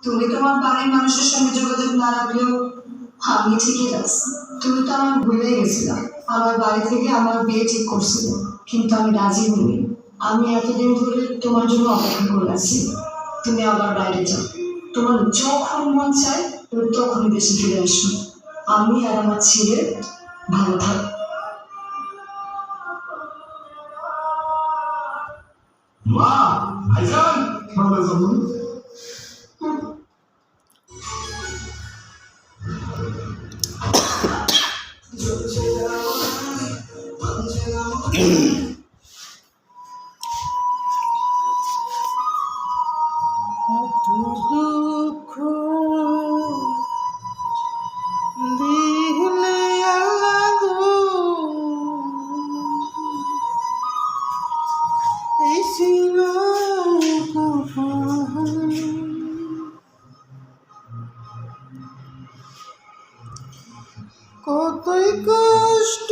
তুমি তোমার বাড়ির মানুষের সঙ্গে যোগাযোগ না রাখলেও আমি ঠিকই আছি। তুমি তো আমার ভুলে গেছিলাম। আমার বাড়ি থেকে আমার বিয়ে ঠিক করছিল, কিন্তু আমি রাজি হইনি। আমি এতদিন ধরে তোমার জন্য অপেক্ষা করে আছি। তুমি আবার বাইরে যাও, তোমার যখন মন চায় তুমি তখনই দেশে ফিরে আসো। আমি আর আমার ছেলে ভালো থাকবো। মা, ভাইজান, ভালো আছো? কত দুঃখ দিলে আল্লাহ গো, এই ছিল কপাল। কতই কষ্ট